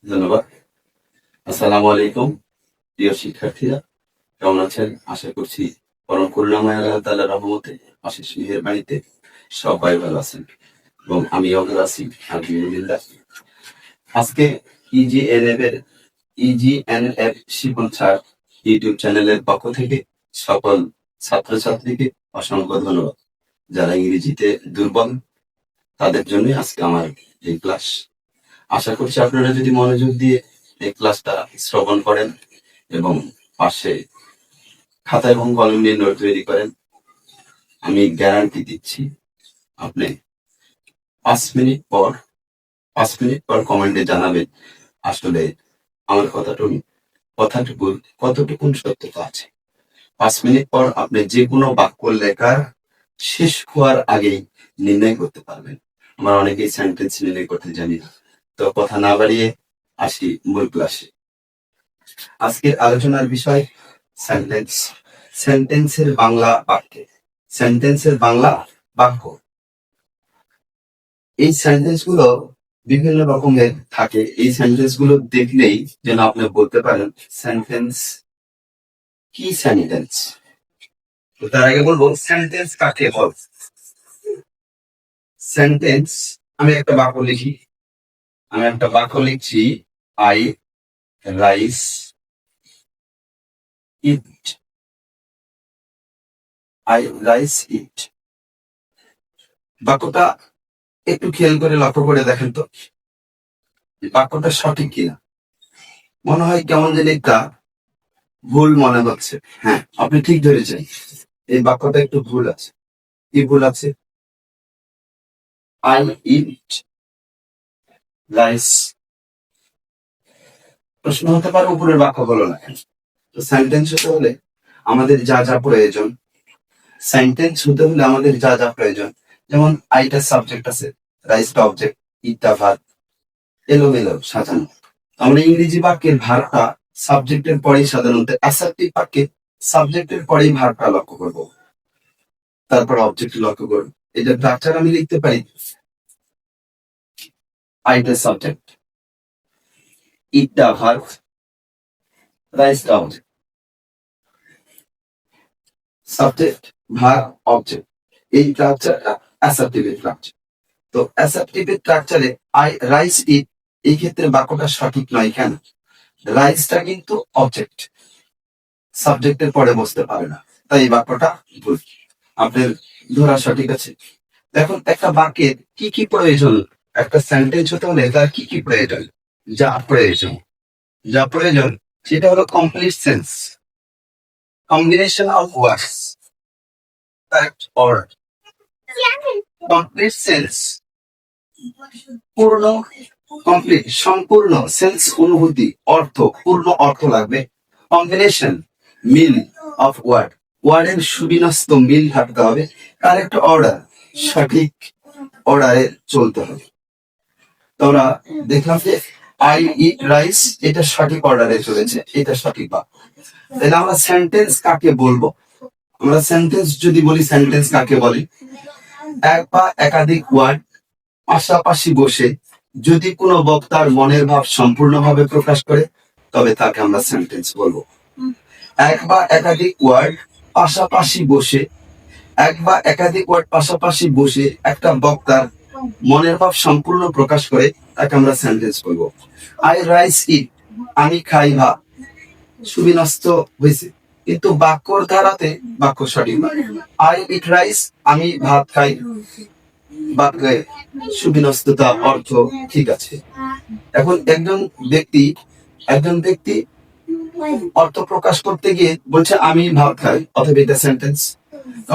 ধন্যবাদ। আসসালামু আলাইকুম প্রিয় শিক্ষার্থীরা, কেমন আছেন? আশা করছি পরম করুণাময় আল্লাহ তাআলার রহমতে, অশেষ মেহেরবানিতে সবাই ভালো আছেন এবং আমিও ভালো আছি আলহামদুলিল্লাহ। আজকে ইজিএনএফ শিপন স্যার ইউটিউব চ্যানেলের পক্ষ থেকে সকল ছাত্রছাত্রীকে অসংখ্য ধন্যবাদ। যারা ইংরেজিতে দুর্বল তাদের জন্য আজকে আমার এই ক্লাস। আশা করছি আপনারা যদি মনোযোগ দিয়ে এই ক্লাসটা শ্রবণ করেন এবং পাশে খাতা এবং কলম নিয়ে নোট তৈরি করেন, আমি গ্যারান্টি দিচ্ছি আপনি 5 মিনিট পর কমেন্টে জানাবেন আসলে আমার কথাটুকু কতটুকু সত্যতা আছে। 5 মিনিট পর আপনি যে কোনো বাক্য লেখার শেষ হওয়ার আগেই নির্ণয় করতে পারবেন। আমরা অনেকেই সেন্টেন্স নির্ণয় করতে জানি না। তো কথা না বাড়িয়ে আসি মূল ক্লাসে। আজকের আলোচনার বিষয় সেন্টেন্স। সেন্টেন্সের বাংলা বাক্য। এই সেন্টেন্স গুলো বিভিন্ন রকমের থাকে। এই সেন্টেন্স গুলো দেখলেই যেন আপনি বলতে পারেন সেন্টেন্স কি সেন্টেন্স। তো তার আগে বলবো সেন্টেন্স কাকে বল। সেন্টেন্স, আমি একটা বাক্য লিখছি, আই রাইস ইট। বাক্যটা একটু খেয়াল করে লক্ষ্য করে দেখেন তো বাক্যটা সঠিক কিনা। মনে হয় কেমন যেন একটা ভুল মনে হচ্ছে। হ্যাঁ, আপনি ঠিক ধরেছেন, এই বাক্যটা একটু ভুল আছে। কি ভুল আছে? I eat rice. প্রশ্ন হতে পারে উপরের বাক্য বলো না কেন। তো সেন্টেন্স হতে হলে আমাদের যা যা প্রয়োজন, যেমন আইটা সাবজেক্ট আছে, রাইসটা অবজেক্ট, ইটটা ভার্ব, এলোমেলো সাজানো। আমরা ইংরেজি বাক্যের ভার্বটা সাবজেক্টের পরেই সাধারণত অ্যাসার্টিভ বাক্যে সাবজেক্টের পরেই ভার্বটা লক্ষ্য করব, তারপর অবজেক্ট লক্ষ্য করব। এটা স্ট্রাকচার আমি লিখতে পারি, আইটা সাবজেক্ট, ইটটা ভার্ব, রাইসটা অবজেক্ট। সাবজেক্ট, ভার্ব, অবজেক্ট, এই স্ট্রাকচারটা অ্যাসার্টিভের স্ট্রাকচার। তো অ্যাসার্টিভের স্ট্রাকচারে আই রাইস ইট, এই ক্ষেত্রে বাক্যটা সঠিক নয়। কেন? রাইসটা কিন্তু অবজেক্ট, সাবজেক্টের পরে বসতে পারে না, তাই এই বাক্যটা ভুল। আপনার ধরা সঠিক আছে। দেখুন একটা বাক্যের কি কি প্রয়োজন, একটা সেন্টেন্স হতে হলে তার কি কি প্রয়োজন। যা প্রয়োজন যা প্রয়োজন সেটা হলো complete sense, combination of words, correct order. Complete sense, পূর্ণ, কমপ্লিট সম্পূর্ণ, সেন্স অনুভূতি, অর্থ, পূর্ণ অর্থ লাগবে। কম্বিনেশন মিল অফ ওয়ার্ডের সুবিন্যস্ত মিল থাকতে হবে। কারেক্ট অর্ডার, সঠিক অর্ডারে চলতে হবে। তোমরা দেখলাম যে আই ইট রাইস, এটা সঠিক অর্ডারে চলেছে, এটা সঠিক বাক্য। তাহলে আমরা সেন্টেন্স কাকে বলবো? আমরা সেন্টেন্স যদি বলি, সেন্টেন্স কাকে বলি? এক বা একাধিক ওয়ার্ড পাশাপাশি বসে যদি কোনো বক্তার মনের ভাব সম্পূর্ণভাবে প্রকাশ করে, তবে তাকে আমরা সেন্টেন্স বলবো। এক বা একাধিক ওয়ার্ড পাশাপাশি বসে একটা বক্তার মনের ভাব সম্পূর্ণ প্রকাশ করে, তাকে আমরা সেন্টেন্স বলবো। আই রাইস ইট, আমি খাই ভাত, সুবিন্যস্ত হয়েছে, কিন্তু বাক্যর ধারাতে বাক্য সঠিক নয়। আই ইট রাইস, আমি ভাত খাই, বাক্যে সুবিন্যস্ততা অর্থ ঠিক আছে। এখন একজন ব্যক্তি অর্থ প্রকাশ করতে গিয়ে বলছে আমি ভাত খাই, অথবা এটা সেন্টেন্স।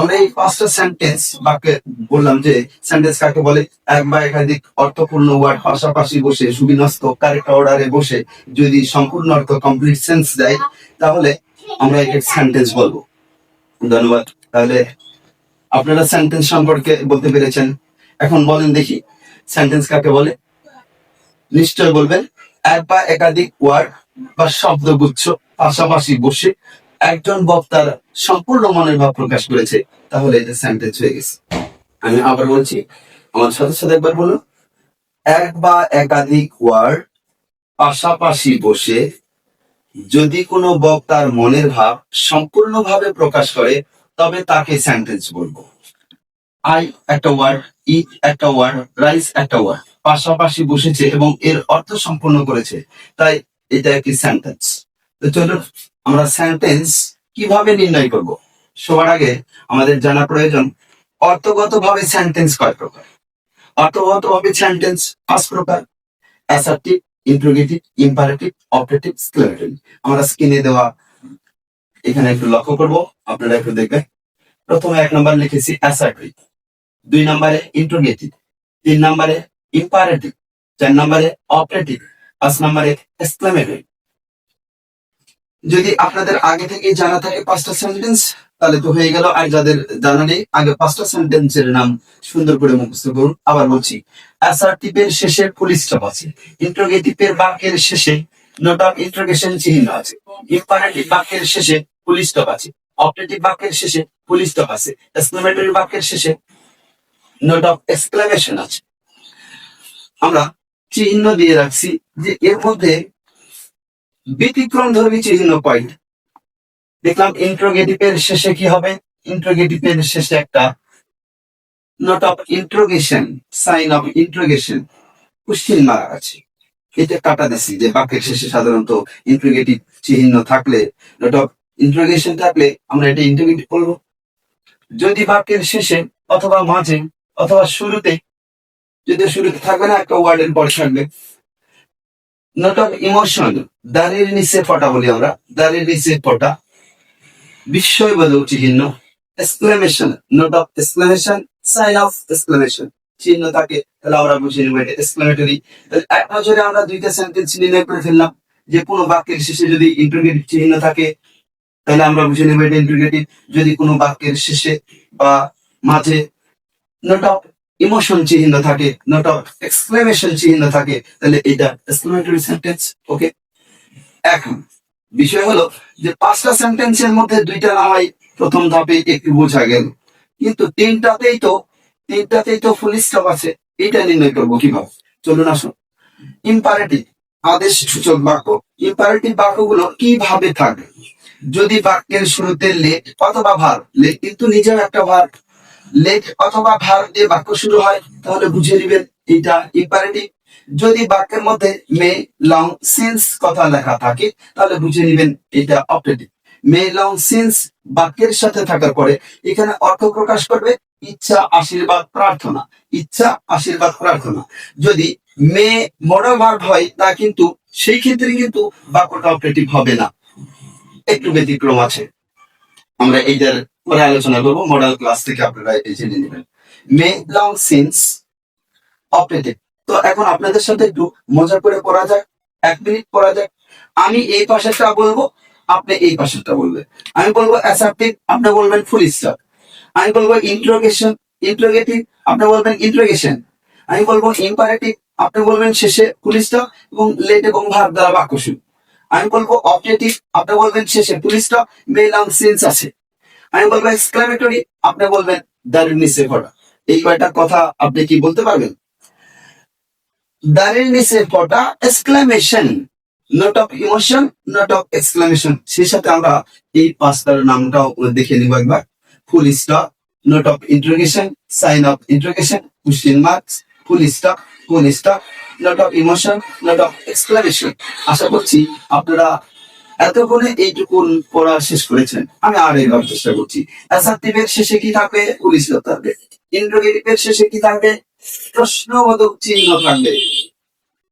আমরা এই 5টা সেন্টেন্স বাক্যে বললাম যে সেন্টেন্স কাকে বলে। এক বা একাধিক অর্থপূর্ণ ওয়ার্ড পাশাপাশি বসে সুবিন্যস্ত কারেক্ট অর্ডারে বসে যদি সম্পূর্ণ অর্থ কমপ্লিট সেন্স দেয়, তাহলে আমরা একে সেন্টেন্স বলবো। ধন্যবাদ। তাহলে আপনারা সেন্টেন্স সম্পর্কে বলতে পেরেছেন। এখন বলেন দেখি সেন্টেন্স কাকে বলে। নিশ্চয় বলবেন এক বা একাধিক ওয়ার্ড বা শব্দগুচ্ছ পাশাপাশি বসে একজন বক্তার সম্পূর্ণ মনের ভাব প্রকাশ করেছে, তাহলে এটা সেন্টেন্স হয়ে গেছে। আমি আবার বলছি, আমার সাথে সাথে একবার বলুন। এক বা একাধিক ওয়ার্ড পাশাপাশি বসে যদি কোনো বক্তার মনের ভাব সম্পূর্ণভাবে প্রকাশ করে তবে তাকে সেন্টেন্স বলবো। আই একটা ওয়ার্ড, ইট একটা ওয়ার্ড, রাইস একটা ওয়ার্ড, পাশাপাশি বসেছে এবং এর অর্থ সম্পূর্ণ করেছে, তাই এটা একটি সেন্টেন্স। তো চলুন আমরা সেন্টেন্স কিভাবে নির্ণয় করব। সবার আগে আমাদের জানা প্রয়োজন অর্থগতভাবে সেন্টেন্স কয় প্রকার। অর্থগতভাবে সেন্টেন্স 5 প্রকার: assertive, interrogative, imperative, operative, exclamatory. আমরা স্ক্রিনে দেওয়া এখানে একটু লক্ষ্য করব, আপনারা একটু দেখবেন। প্রথমে 1 নম্বর লিখেছি অ্যাসার্টিভ, 2 নম্বরে ইন্ট্রোগেটিভ, 3 নম্বরে ইম্পারেটিভ, 4 নম্বরে অপারেটিভ, 5 নম্বরে এক্সক্লেমেটরি। যদি আপনাদের আগে থেকে জানা থাকে 5টা সেন্টেন্স তাহলে তো হয়ে গেল, আর যাদের জানা নেই আগে 5টা সেন্টেন্সের নাম সুন্দর করে মুখস্থ করুন। আবার বলছি, অ্যাসার্টিভের শেষে ফুল স্টপ আছে, ইন্ট্রোগেটিভের বাক্যের শেষে নোট অফ ইন্টারোগেশন চিহ্ন আছে, ইম্পারেটিভ বাক্যের শেষে ফুল স্টপ আছে, অপারেটিভ বাক্যের শেষে ফুল স্টপ আছে, এক্সক্লেমেটরি বাক্যের শেষে নোট অফ এক্সক্লেমেশন আছে। আমরা চিহ্ন দিয়ে রাখছি যে এর মধ্যে ব্যতিক্রম ধর্মী চিহ্ন পয়েন্ট দেখলাম। ইন্ট্রোগেটিভের শেষে কি হবে? ইন্ট্রোগেটিভের শেষে একটা note of interrogation, sign of interrogation, question mark আছে, এটা কাটা দিছি যে বাক্যের শেষে সাধারণত ইন্ট্রোগেটিভ চিহ্ন থাকলে, নোট অফ ইন্ট্রোগেশন থাকলে আমরা এটা ইন্ট্রোগেটিভ করবো। যদি বাক্যের শেষে অথবা মাঝে অথবা শুরুতে, যদি শুরুতে থাকবে না একটা ওয়ার্ডের পরে থাকবে। নোট অফ ইমোশন, দাঁড়িয়ে নিচে ফটা বলি আমরা, দাঁড়িয়ে নিচে ফটা, বিস্ময়বোধক চিহ্ন, exclamation, note of exclamation, sign of exclamation চিহ্ন থাকে, তাহলে আমরা বুঝে নেব এটা এক্সক্লেমেটরি। এক নজরে আমরা 2টা সেন্টেন্স নির্ণয় করে ফেললাম যে কোনো বাক্যের শেষে যদি ইন্টারোগেটিভ চিহ্ন থাকে তাহলে আমরা বুঝে নেব এটা ইন্টারোগেটিভ। যদি কোনো বাক্যের শেষে বা মাঝে নোট অফ ইমোশন চিহ্ন থাকে, নোট অফ এক্সক্লেমেশন চিহ্ন থাকে, তাহলে এটা এক্সক্লেমেটরি সেন্টেন্স। ওকে, এখন বিষয় হলো যে 5টা সেন্টেন্সের মধ্যে 2টা না হয় প্রথম ধাপে একটু বোঝা গেল, কিন্তু তিনটাতেই তো ফুল স্টপ আছে, এটা নির্ণয় করবো কিভাবে? চলুন আসুন। ইম্পারেটিভ, আদেশ সূচক বাক্য, ইম্পারেটিভ বাক্যগুলো কিভাবে থাকবে? যদি বাক্যের শুরুতে লেট অথবা ভার, লেট কিন্তু নিজেও একটা ভার, লেট অথবা ভার দিয়ে বাক্য শুরু হয় তাহলে বুঝে নেবেন এটা ইম্পারেটিভ। যদি বাক্যের মধ্যে মে, লং, সিন্স কথা লেখা থাকে তাহলে বুঝে নেবেন এটা অপারেটিভ। মে, লং, সিন্স বাক্যের সাথে থাকার পরে এখানে অর্থ প্রকাশ করবে ইচ্ছা, আশীর্বাদ, প্রার্থনা, ইচ্ছা, আশীর্বাদ, প্রার্থনা। যদি মে মডাল ভার্ব হয় তা কিন্তু সেই ক্ষেত্রে কিন্তু বাক্যটা অপারেটিভ হবে না, একটু ব্যতিক্রম আছে, আমরা এইটার পরে আলোচনা করবো, মডেল ক্লাস থেকে আপনারা এই জেনে নেবেন। মে, লং, সিন্স অপারেটিভ। তো এখন আপনাদের সাথে একটু মজা করে পড়া যাক, 1 মিনিট পড়া যাক। আমি এই পাশেরটা বলবো, আপনি এই পাশেরটা বলবেন। আমি বলবো অ্যাসার্টিভ, আপনি বলবেন ফুল স্টপ। আমি বলবো ইন্ট্রোগেশন, ইন্ট্রোগেটিভ, আপনি বলবেন ইন্ট্রোগেশন। আমি বলবো ইম্পারেটিভ, আপনি বলবেন শেষে ফুল স্টপ এবং লেট এবং ভার্ব দ্বারা বাক্য শুরু। আমি বলবো অপারেটিভ, আপনি বলবেন শেষে ফুল স্টপ, মে, লং, সিন্স আছে। আমি বলবো এক্সক্লেমেটরি, আপনি বলবেন দাঁড়িয়ে নিচে ফটা। এই কয়টা কথা আপনি কি বলতে পারবেন? দাঁড়িয়ে নিচে ফটা, exclamation, note of emotion, note of exclamation. সেই সাথে আমরা এই 5টার নামটাও দেখে নিব একবার। Full stop, note of interrogation, sign of interrogation, question marks, full stop, note of emotion, note of exclamation. আশা করছি আপনারা এতক্ষণে এইটুকুন পড়া শেষ করেছেন। আমি আর একবার চেষ্টা করছি। অ্যাসার্টিভের শেষে কি থাকবে? ফুল স্টপ থাকবে। ইন্টারোগেটিভের শেষে কি থাকবে? প্রশ্নবোধক চিহ্ন থাকবে।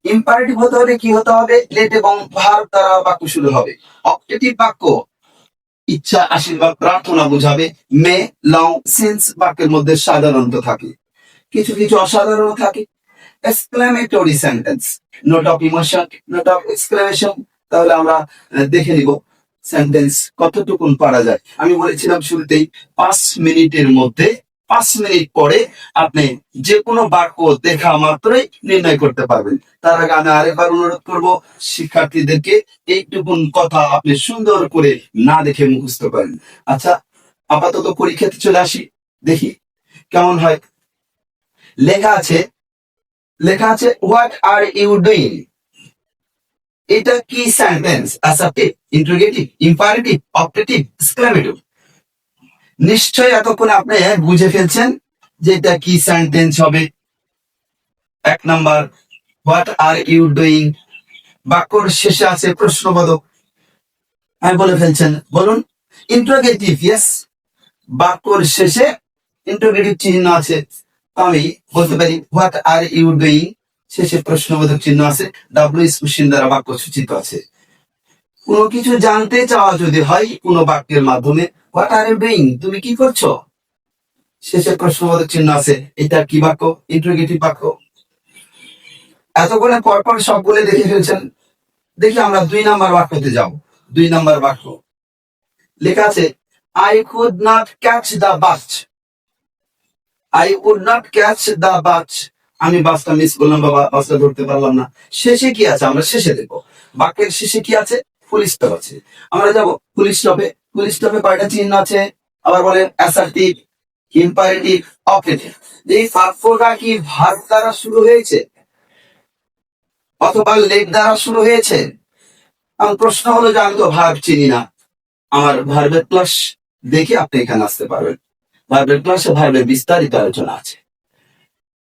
ইম্পারেটিভ হতে হলে কি হতে হবে? লেট এবং ভার্ব দ্বারা বাক্য শুরু হবে। অপারেটিভ বাক্য ইচ্ছা, আশীর্বাদ, প্রার্থনা বোঝাবে। মে, লং, সিন্স বাক্যের মধ্যে সাধারণত থাকে, কিছু কিছু অসাধারণ থাকে। Exclamatory sentence, note of emotion, note of exclamation. তাহলে আমরা দেখে নিব সেন্টেন্স কতটুকুন পারা যায়। আমি বলেছিলাম শুরুতেই 5 মিনিটের মধ্যে, 5 মিনিট পরে আপনি যে কোনো বাক্য দেখা মাত্রই নির্ণয় করতে পারবেন। তার আগে আমি আরেকবার অনুরোধ করব শিক্ষার্থীদেরকে এইটুকুন কথা আপনি সুন্দর করে না দেখে মুখস্থ করেন। আচ্ছা, আপাতত পরীক্ষাতে চলে আসি, দেখি কেমন হয়। লেখা আছে হোয়াট আর ইউ ডুইং, এটা কি sentence? Assertive, interrogative, imperative, optative, exclamative? নিশ্চয়ই এতক্ষণে আপনি বুঝে ফেলছেন যে এটা কি সেন্টেন্স হবে। 1 number, what are you doing? বাক্যর শেষে আছে প্রশ্নবোধক, আমি বলে ফেলছেন, বলুন। ইন্টারোগেটিভ, ইয়েস, বাক্যর শেষে ইন্টারোগেটিভ চিহ্ন আছে, আমি বলতে পারি হোয়াট আর ইউ ডুইং, শেষে প্রশ্নবোধক চিহ্ন আছে, ডাব্লিউএস কোশ্চেন দ্বারা বাক্য সূচিত আছে। কোনো কিছু জানতে চাওয়া যদি হয় কোনো বাক্যের মাধ্যমে, হোয়াট আর ইউ ডুইং, তুমি কি করছো, শেষে প্রশ্নবোধক চিহ্ন আছে, এটা কি বাক্য? ইন্টারোগেটিভ বাক্য। এতক্ষণে পরপর সবগুলো দেখে ফেলছেন। দেখি আমরা 2 নাম্বার বাক্যতে যাব। 2 নাম্বার বাক্য লেখা আছে, I could not catch the bus. I could not catch the bus, আমি বাসটা মিস করলাম বাবা, বাসটা ধরতে পারলাম না। শেষে কি আছে আমরা শেষে দেখবো। বাক্যের শেষে কি আছে? ফুল স্টপ আছে। আমরা যাব ফুল স্টপে। ফুল স্টপে কয়টা চিহ্ন আছে? আবার বলে অ্যাসার্টিভ, ইম্পারেটিভ, অপটেটিভ। এই বাক্যটা কি ভার্ব দ্বারা শুরু হয়েছে অথবা লেট দ্বারা শুরু হয়েছে? আমার প্রশ্ন হলো যে আমি তো ভার্ব চিনি না, আমার ভার্বের ক্লাস দেখে আপনি এখানে আসতে পারবেন। ভার্বের ক্লাসে ভার্বের বিস্তারিত আলোচনা আছে।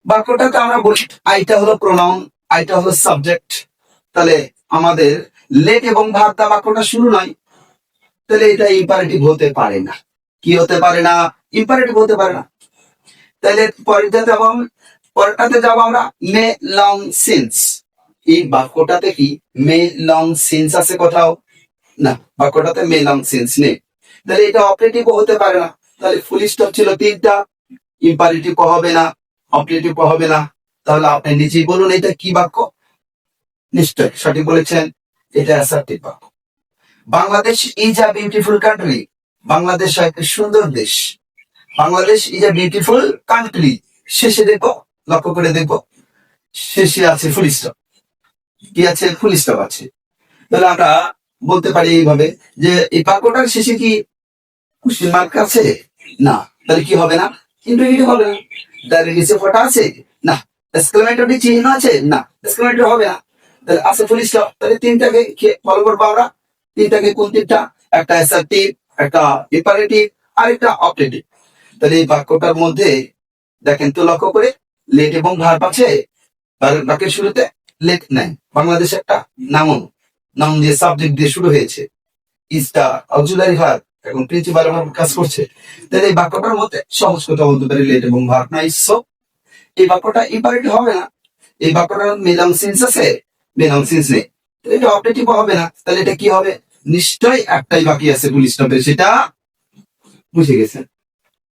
বাক্যটাকে আমরা বলি আইটা হলো প্রোনাউন, আইটা হলো সাবজেক্ট। তাহলে আমাদের লেট এবং ভার্ব দা বাক্যটা শুরু নয়, তাহলে এটা ইম্পারেটিভ হতে পারে না। কি হতে পারে না? ইম্পারেটিভ হতে পারে না। তাহলে পরেরটাতে যাব আমরা, মে লং সিন্স। এই বাক্যটাতে কি মে লং সিন্স আছে কোথাও? না, বাক্যটাতে মে লং সিন্স নেই। তাহলে এটা অপারেটিভ হতে পারে না। তাহলে ফুল স্টপ ছিল 3টা, ইম্পারেটিভ হবে না, অপারেটিভ হবে না। তাহলে আপনি নিজেই বলুন এটা কি বাক্য? নিশ্চয় সঠিক বলেছেন, এটা অ্যাসার্টিভ বাক্য। Bangladesh is a beautiful country. Bangladesh একটা সুন্দর দেশ। Bangladesh is a beautiful country. শেষে দেখবো, লক্ষ্য করে দেখবো, শেষে আছে ফুল স্টপ। কি আছে? ফুল স্টপ আছে। তাহলে আমরা বলতে পারি এইভাবে যে এই বাক্যটার শেষে কি কোশ্চেন মার্ক আছে? না, তাহলে কি হবে না? ইন্টারোগেটিভ হবে না। তাহলে নিচে ফোটা আছে? না। এক্সক্লেমেটরি চিহ্ন আছে? না, এক্সক্লেমেটরি হবে না। তাহলে আছে ফুল স্টপ। তাহলে 3টাকে ফলো করবো আমরা। 3টাকে কোন 3টা? একটা অ্যাসার্টিভ, একটা ইম্পারেটিভ, আর একটা অপটেটিভ। তাহলে এই বাক্যটার মধ্যে দেখেন তো লক্ষ্য করে, লেট এবং ভার্ব আছে। বাক্যের শুরুতে লেট নাই। বাংলাদেশ একটা নাউন, নাউন দিয়ে সাবজেক্ট দিয়ে শুরু হয়েছে। ইজটা অক্সিলারি ভার্ব, এখন প্রিন্সিপাল ভাবে কাজ করছে। তাহলে এই বাক্যটার মধ্যে সহজ কথা বলতে পারি লেট এবং ভার্ব নাই। সো এই বাক্যটা ইম্পারেটিভ হবে না। এই বাক্যটার মেলাম সিন্স আছে, মেলাম সিন্স নেই, এটা অপটেটিভ হবে না। তাহলে এটা কি হবে? নিশ্চয় একটাই বাকি আছে ফুল স্টপে, সেটা বুঝে গেছেন।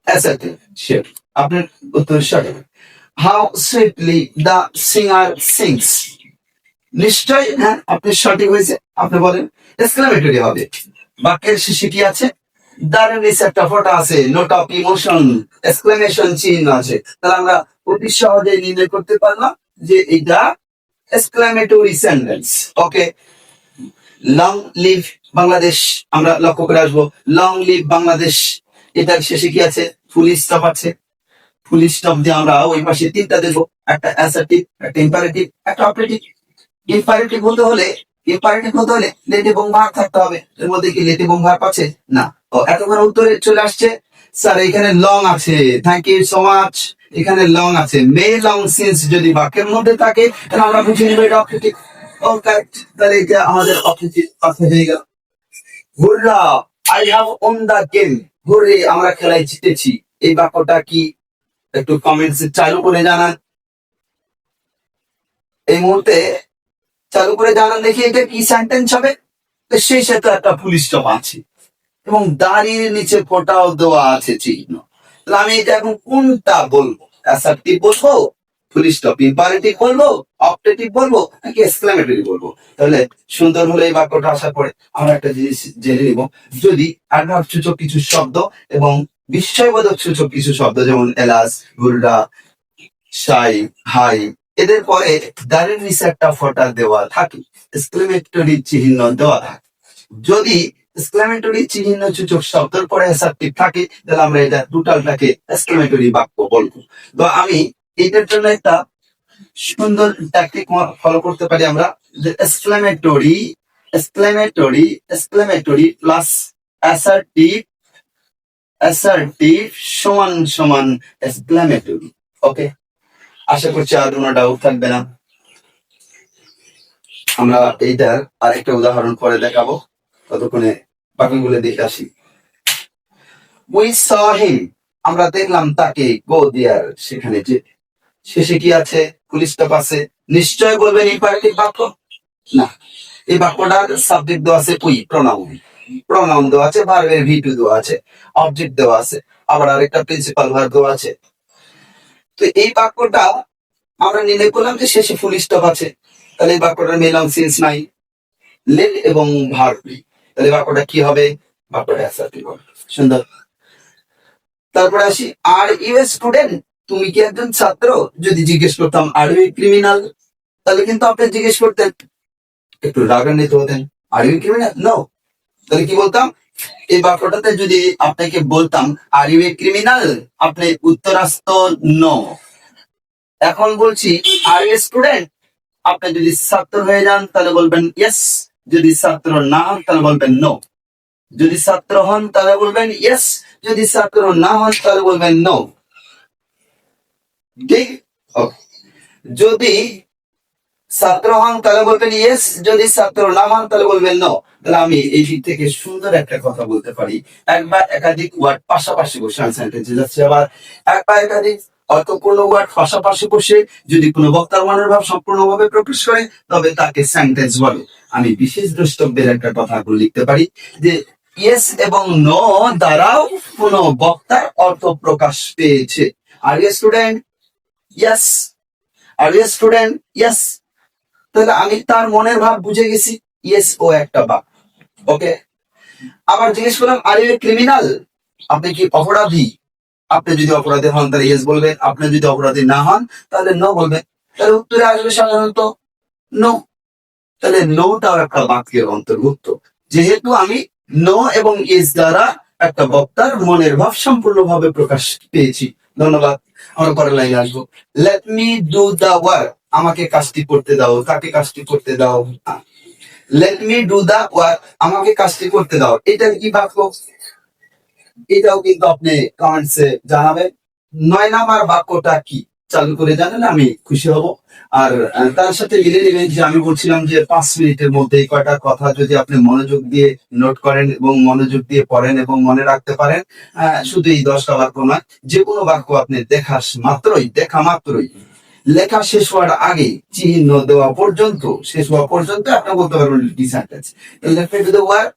অ্যাসার্টিভ, শিওর, আপনার উত্তর সঠিক। How sweetly the singer sings. নিশ্চয় হ্যাঁ, আপনি সঠিক হয়েছে। আপনি বলেন এক্সক্লেমেটরি হবে। বাক্যের শেষে কি আছে? দাঁড়ের নিচে একটা ফোঁটা আছে, নোট অফ ইমোশন, এক্সক্লেমেশন চিহ্ন আছে। তাহলে আমরা অতি সহজেই নির্ণয় করতে পারলাম যে এটা এক্সক্লেমেটরি সেন্টেন্স। ওকে, লং লিভ বাংলাদেশ, আমরা লক্ষ্য করে আসবো। লং লিভ বাংলাদেশ, এটার শেষে কি আছে? ফুল স্টপ আছে। ফুল স্টপ দিয়ে আমরা ওই পাশে 3টা দেবো, একটা অ্যাসার্টিভ, একটা ইম্পারেটিভ, একটা অপারেটিভ। ইম্পারেটিভ হতে হলে, ইম্পারেটিভ হতে হলে লেট এবং ভার্ব থাকতে হবে। এর মধ্যে কি লেট এবং ভার্ব আছে? না। ও এতক্ষণ উত্তরে চলে আসছে, স্যার এখানে লং আছে। Thank you so much. এখানে লং আছে। মে লং সিন্স যদি বাক্যের মধ্যে থাকে তাহলে আমরা বুঝে নিব এটা অপটেটিভ। ওকে, তাহলে এটা আমাদের অপটেটিভ কথা হয়ে গেল। Hurrah, I have won the game. Hurray, আমরা খেলায় জিতেছি। এই বাক্যটা কি? একটু কমেন্টস চালু করে জানান এই মুহূর্তে। চালু করে জানান দেখি এটা কি সেন্টেন্স হবে। শেষে তো একটা ফুল স্টপ আছে এবং দাড়ির নিচে ফোঁটাও দেওয়া আছে চিহ্ন। তাহলে আমি এটা এখন কোনটা বলবো? অ্যাসার্টিভ বলবো, ফুল স্টপ ইম্পারেটিভ বলবো, অপটেটিভ বলবো, নাকি এক্সক্লেমেটরি বলবো? তাহলে সুন্দর হলে এই বাক্যটা আসার পরে আমরা একটা জিনিস জেনে নিব, যদি অ্যাডভার্ব সূচক কিছু শব্দ এবং বিস্ময়বোধক সূচক কিছু শব্দ যেমন এলাস, গুলডা, সাই, হাই, এদের পরে দাঁড়ের নিচে একটা ফোঁটা দেওয়া থাকে, এক্সক্লেমেটরি চিহ্ন দেওয়া থাকে। যদি এক্সক্লেমেটরি চিহ্ন সূচক শব্দের পরে অ্যাসার্টিভ থাকে তাহলে আমরা এটা টোটালটাকে এক্সক্লেমেটরি বাক্য বলবো। তো আমি এটার জন্য একটা সুন্দর ট্যাকটিক ফলো করতে পারি আমরা, the exclamatory plus assertive সমান সমান exclamatory। ওকে, আশা করছি আর কোনো ডাউট থাকবে না। আমরা এইটার আরেকটা উদাহরণ পরে দেখাবো, ততক্ষণে বাকিগুলো দেখে আসি। We saw him, আমরা দেখলাম তাকে, go there, সেখানে যে শেষে কি আছে, ফুল স্টপ আছে। নিশ্চয় বলবেন ইম্পারেটিভ বাক্য না, এই বাক্যটার সাবজেক্ট দেওয়া আছে উই, প্রনাউন দেওয়া আছে, ভার্বের ভি2 দেওয়া আছে, অবজেক্ট দেওয়া আছে, আবার আরেকটা প্রিন্সিপাল ভার্ব দেওয়া আছে। তো এই বাক্যটা আমরা নির্ণয় করলাম যে শেষে ফুল স্টপ আছে, তাহলে এই বাক্যটার মেল সেন্স নাই, লেট এবং ভার্ব, তাহলে বাক্যটা কি হবে, বাক্যটা অ্যাসার্টিভ হবে। সুন্দর। তারপরে আসি, আর ইউ এ স্টুডেন্ট, তুমি কি একজন ছাত্র? যদি জিজ্ঞেস করতাম আর ইউ ক্রিমিনাল, তাহলে কিন্তু আপনি জিজ্ঞেস করতেন, একটু রাগান্বিত হতেন, আর ইউ ক্রিমিনাল, নো। তাহলে কি বলতাম, এই বাক্যটাতে যদি আপনাকে বলতাম আর ইউ এ ক্রিমিনাল, আপনি উত্তর আসতো নো। এখন বলছি আর ইউ স্টুডেন্ট, আপনি যদি ছাত্র হয়ে যান তাহলে বলবেন ইয়েস, যদি ছাত্র না হন তাহলে বলবেন নো, যদি ছাত্র হন তাহলে বলবেন ইয়েস, যদি ছাত্র না হন তাহলে বলবেন নো। ঠিক, যদি ছাত্র হন তাহলে বলবেন ইয়েস, যদি ছাত্র না হন তাহলে বলবেন নো। তাহলে আমি এই দিক থেকে সুন্দর একটা কথা বলতে পারি, এক বা একাধিক ওয়ার্ড পাশাপাশি বসে আমি সেন্টেন্সে যাচ্ছি, আবার এক বা একাধিক অর্থপূর্ণ ওয়ার্ড পাশাপাশি বসে যদি কোনো বক্তার মনের ভাব সম্পূর্ণভাবে প্রকাশ করে তবে তাকে সেন্টেন্স বলে। আমি বিশেষ দ্রষ্টব্যের একটা কথা লিখতে পারি যে ইয়েস এবং নো দ্বারাও কোনো বক্তার অর্থ প্রকাশ পেয়েছে। Are you student? Yes. Are you student? Yes. তাহলে আমি তার মনের ভাব বুঝে গেছি, ইয়েস ও একটা বাক। ওকে, আবার জিজ্ঞেস করলাম আর ইউ ক্রিমিনাল, আপনি কি অপরাধী? আপনি যদি অপরাধী হন তাহলে ইয়েস বলবেন, আপনি যদি অপরাধী না হন তাহলে নো বলবেন। তাহলে উত্তরে আসবে সাধারণত নো। তাহলে নোটাও একটা বাক্যের অন্তর্ভুক্ত, যেহেতু আমি নো এবং ইয়েস দ্বারা একটা বক্তার মনের ভাব সম্পূর্ণভাবে প্রকাশ পেয়েছি। ধন্যবাদ। আমরা পরের লাইনে আসবো। Let me do the work, আমাকে কাজটি করতে দাও, তাকে কাজটি করতে দাও। Let me do the work, আমাকে কাজটি করতে দাও, এটা কি বাক্য? এটাও কিন্তু আপনি কমেন্টসে জানাবেন। 9 নাম্বার বাক্যটা কি চালু করে জানালে আমি খুশি হব। আর তার সাথে মিলে নেবেন যে আমি বলছিলাম যে 5 মিনিটের মধ্যে কয়টা কথা যদি আপনি মনোযোগ দিয়ে নোট করেন এবং মনোযোগ দিয়ে পড়েন এবং মনে রাখতে পারেন, শুধু এই 10টা বাক্য নয়, যে কোনো বাক্য আপনি দেখা মাত্রই লেখা শেষ হওয়ার আগে চিহ্ন দেওয়া পর্যন্ত, শেষ হওয়া পর্যন্ত আপনি বলতে পারবেন sentence. Late me do the work,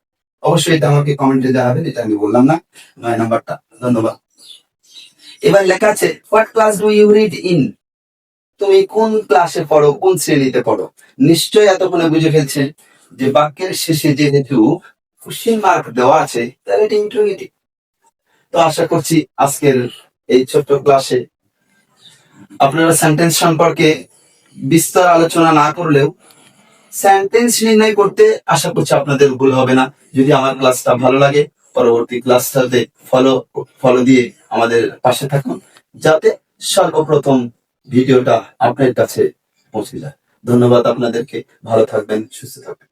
অবশ্যই এটা আমাকে কমেন্টে জানাবেন, এটা আমি বললাম না। 9 নাম্বারটা। ধন্যবাদ। এবার লেখা আছে what class do you read in, তুমি কোন ক্লাসে পড়ো, কোন শ্রেণীতে পড়ো। নিশ্চয়ই এতক্ষণে বুঝে ফেলছেন যে বাক্যের শেষে যেহেতু কোশ্চেন মার্ক দেওয়া আছে তাহলে এটা ইন্টারোগেটিভ। তো আশা করছি আজকের এই ছোট্ট ক্লাসে আপনারা সেন্টেন্স সম্পর্কে বিস্তর আলোচনা না করলেও সেন্টেন্স নির্ণয় করতে আশা করছি আপনাদের ভুল হবে না। যদি আমার ক্লাসটা ভালো লাগে পরবর্তী ক্লাসটাতে ফলো দিয়ে আমাদের পাশে থাকুন, যাতে সর্বপ্রথম ভিডিওটা আপনার কাছে পৌঁছে যায়। ধন্যবাদ আপনাদেরকে, ভালো থাকবেন, সুস্থ থাকবেন।